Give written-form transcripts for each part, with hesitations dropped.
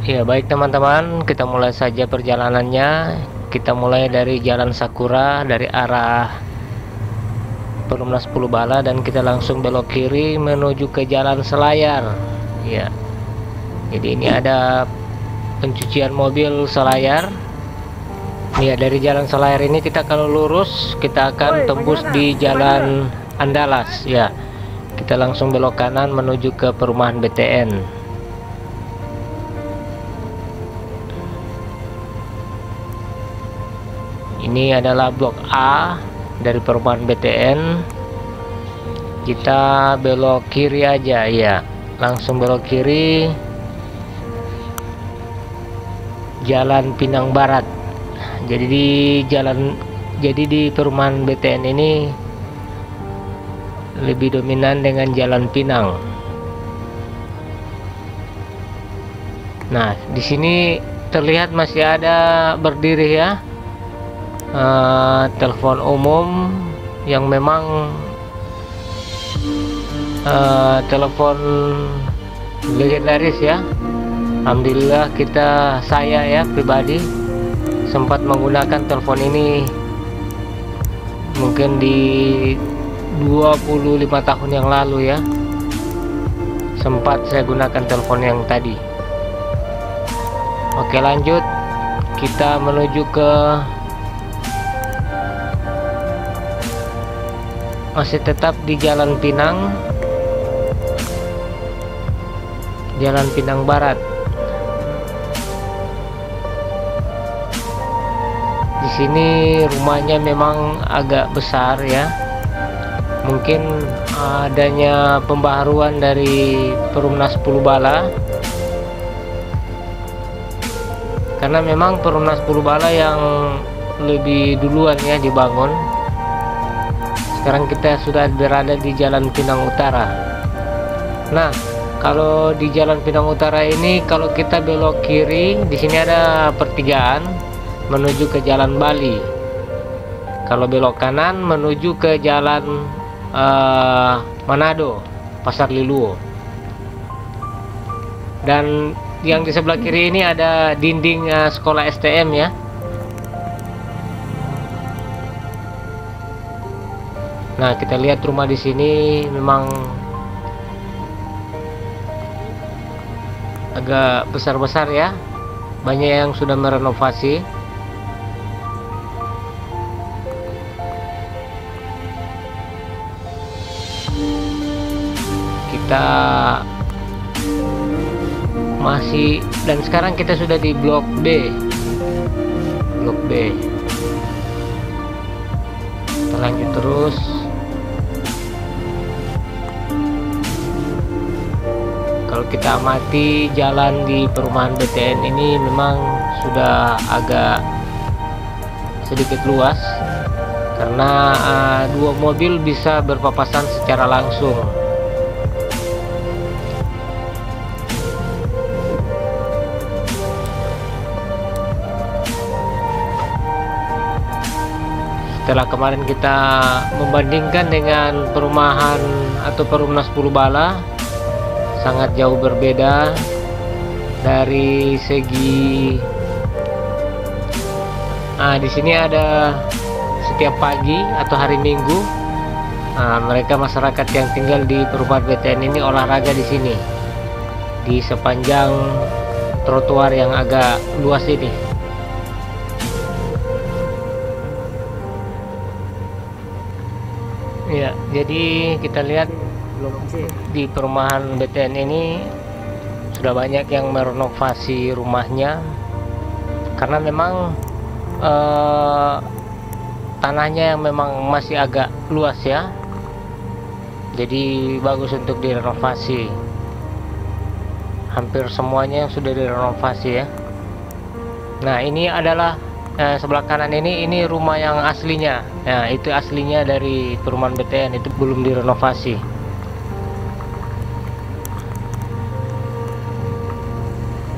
Ya, baik teman-teman, kita mulai saja perjalanannya. Kita mulai dari Jalan Sakura dari arah Perumnas Pulubala dan kita langsung belok kiri menuju ke Jalan Selayar. Ya. Jadi ini ada pencucian mobil Selayar. Ya, dari Jalan Selayar ini kita kalau lurus kita akan tembus di Jalan Andalas ya. Kita langsung belok kanan menuju ke perumahan BTN. Ini adalah blok A dari perumahan BTN. Kita belok kiri aja ya, langsung belok kiri Jalan Pinang Barat. Jadi di perumahan BTN ini lebih dominan dengan Jalan Pinang. Nah, di sini terlihat masih ada berdiri ya, telepon umum yang memang telepon legendaris ya. Alhamdulillah saya ya pribadi sempat menggunakan telepon ini mungkin di 25 tahun yang lalu ya, sempat saya gunakan telepon yang tadi. Oke, lanjut kita menuju ke masih tetap di Jalan Pinang, Jalan Pinang Barat. Di sini rumahnya memang agak besar ya. Mungkin adanya pembaharuan dari Perumnas Pulubala, karena memang Perumnas Pulubala yang lebih duluan ya dibangun. Sekarang kita sudah berada di Jalan Pinang Utara. Nah, kalau di Jalan Pinang Utara ini kalau kita belok kiri, di sini ada pertigaan menuju ke Jalan Bali. Kalau belok kanan menuju ke Jalan Manado, Pasar Liluo. Dan yang di sebelah kiri ini ada dinding sekolah STM ya. Nah, kita lihat rumah di sini memang agak besar-besar ya. Banyak yang sudah merenovasi. Kita masih, dan sekarang kita sudah di blok B. Blok B. Kita lanjut terus. Kalau kita amati jalan di perumahan BTN ini memang sudah agak sedikit luas karena dua mobil bisa berpapasan secara langsung. Setelah kemarin kita membandingkan dengan perumahan atau Perumnas Pulubala, sangat jauh berbeda dari segi di sini ada setiap pagi atau hari Minggu mereka masyarakat yang tinggal di perumahan BTN ini olahraga di sini di sepanjang trotoar yang agak luas ini. Ya, jadi kita lihat di perumahan BTN ini sudah banyak yang merenovasi rumahnya karena memang tanahnya yang memang masih agak luas ya, jadi bagus untuk direnovasi. Hampir semuanya yang sudah direnovasi ya. Nah, ini adalah sebelah kanan ini rumah yang aslinya. Nah, itu aslinya dari perumahan BTN, itu belum direnovasi.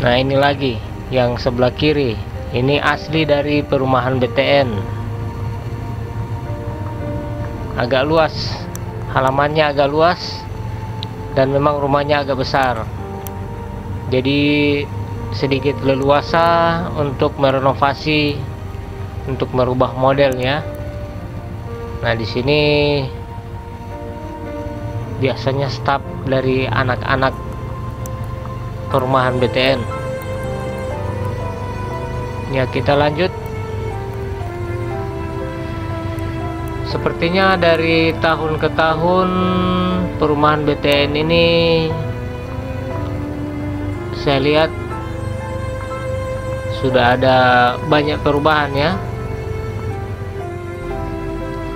Nah, ini lagi yang sebelah kiri, ini asli dari perumahan BTN. Agak luas, halamannya agak luas dan memang rumahnya agak besar. Jadi sedikit leluasa untuk merenovasi, untuk merubah modelnya. Nah, di sini biasanya staf dari anak-anak perumahan BTN. Ya, kita lanjut. Sepertinya dari tahun ke tahun perumahan BTN ini saya lihat sudah ada banyak perubahan ya,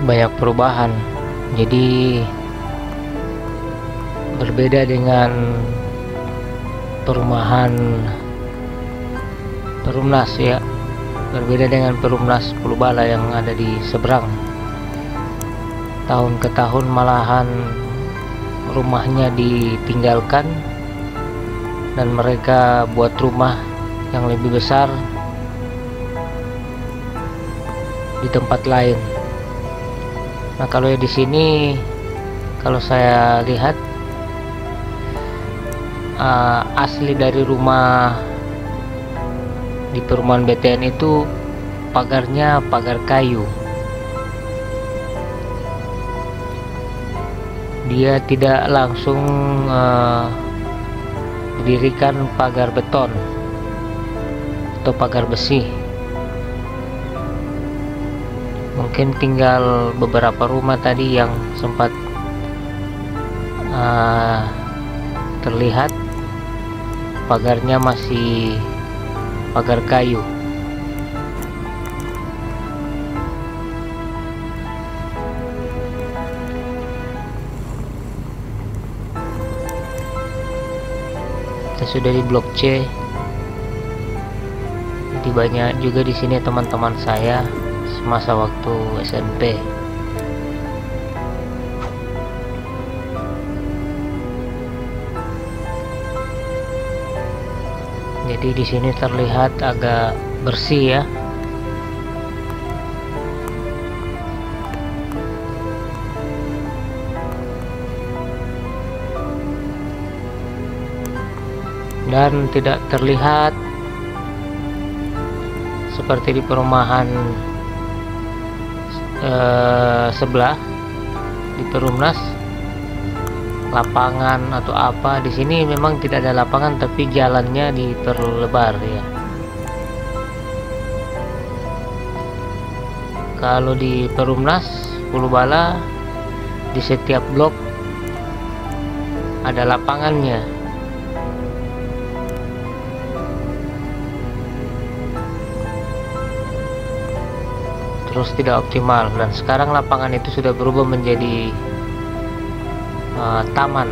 banyak perubahan. Jadi berbeda dengan perumahan Perumnas ya, berbeda dengan Perumnas 10 Bala yang ada di seberang. Tahun ke tahun malahan rumahnya ditinggalkan dan mereka buat rumah yang lebih besar di tempat lain. Nah, kalau di sini kalau saya lihat asli dari rumah di perumahan BTN itu pagarnya pagar kayu. Dia tidak langsung didirikan pagar beton atau pagar besi. Mungkin tinggal beberapa rumah tadi yang sempat terlihat pagarnya masih pagar kayu. Kita sudah di blok C. Jadi banyak juga di sini teman-teman saya semasa waktu SMP. Jadi di sini terlihat agak bersih ya. Dan tidak terlihat seperti di perumahan sebelah di Perumnas lapangan atau apa. Di sini memang tidak ada lapangan tapi jalannya diperlebar ya. Kalau di Perumnas 10 Bala di setiap blok ada lapangannya. Terus tidak optimal, dan sekarang lapangan itu sudah berubah menjadi taman.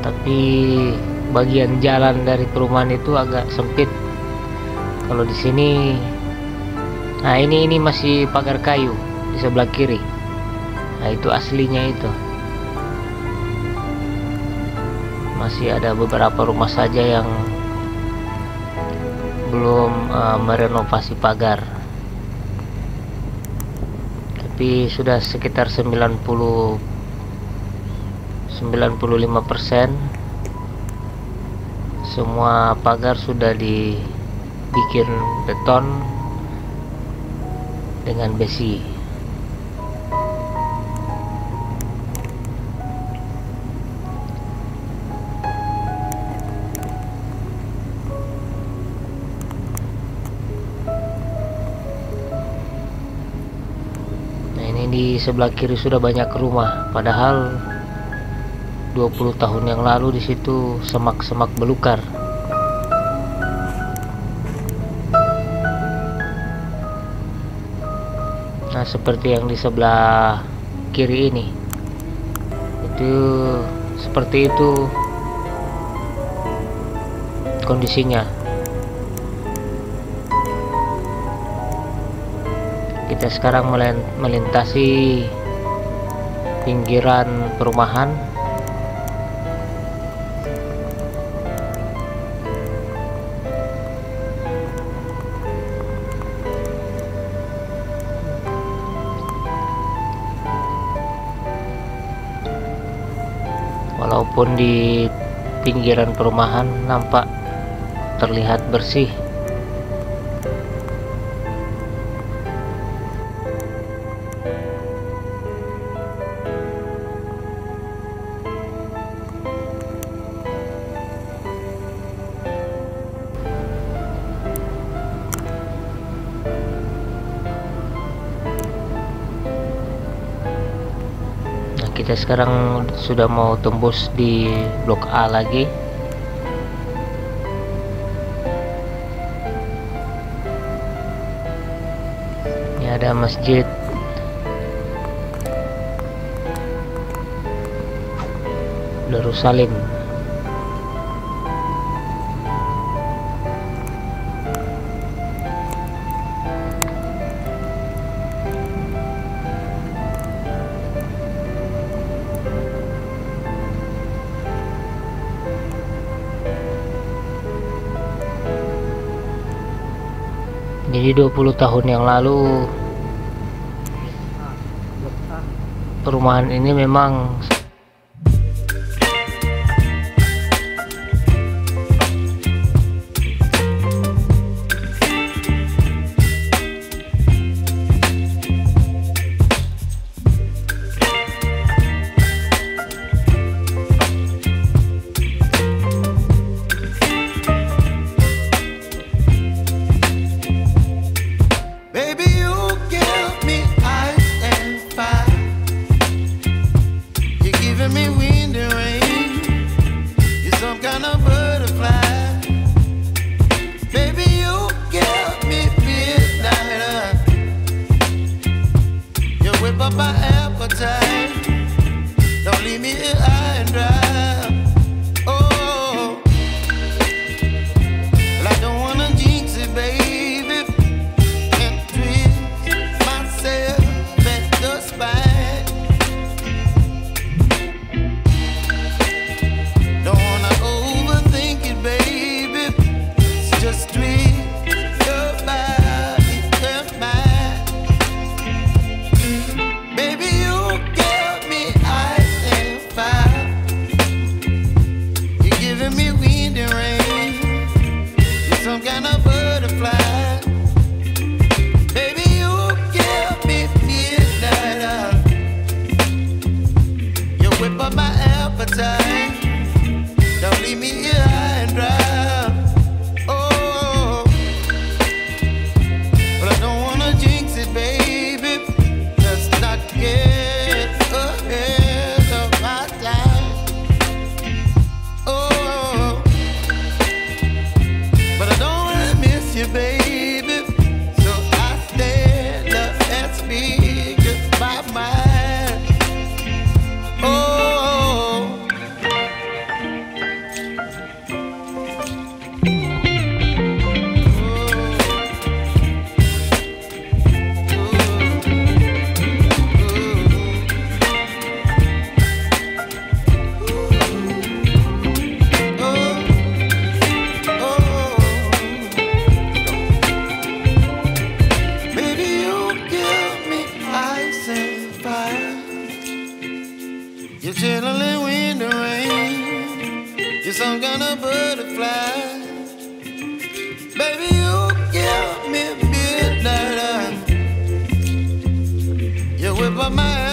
Tapi bagian jalan dari perumahan itu agak sempit. Kalau di sini, nah ini masih pagar kayu di sebelah kiri. Nah, itu aslinya itu. Masih ada beberapa rumah saja yang belum merenovasi pagar. Tapi sudah sekitar 95% semua pagar sudah dibikin beton dengan besi. Di sebelah kiri sudah banyak rumah, padahal 20 tahun yang lalu di situ semak-semak belukar. Nah, seperti yang di sebelah kiri ini, itu seperti itu kondisinya. Kita sekarang melintasi pinggiran perumahan. walaupun di pinggiran perumahan nampak terlihat bersih. Kita sekarang sudah mau tembus di blok A lagi. Ini ada masjid Darussalim. Jadi 20 tahun yang lalu perumahan ini memang my appetite. Don't leave me here high and dry. Oh, well, I don't wanna jinx it, baby, and twist myself at the spine. Don't wanna overthink it, baby. It's just twist your body and mine. Baby, you give me ice and fire. You're giving me wind and rain. You're some kind of butterfly. Baby, you give me midnight. You whip up my appetite. Don't leave me here high and dry. Oh, but I don't wanna jinx it, baby. Let's not get ahead of my time. Oh, but I don't wanna miss you, baby. So I stand up and speak my mind. Oh. Baby, you give me ice and fire. You're chilling wind and rain. You're some kind of butterfly. Baby, you give me midnight. You whip up my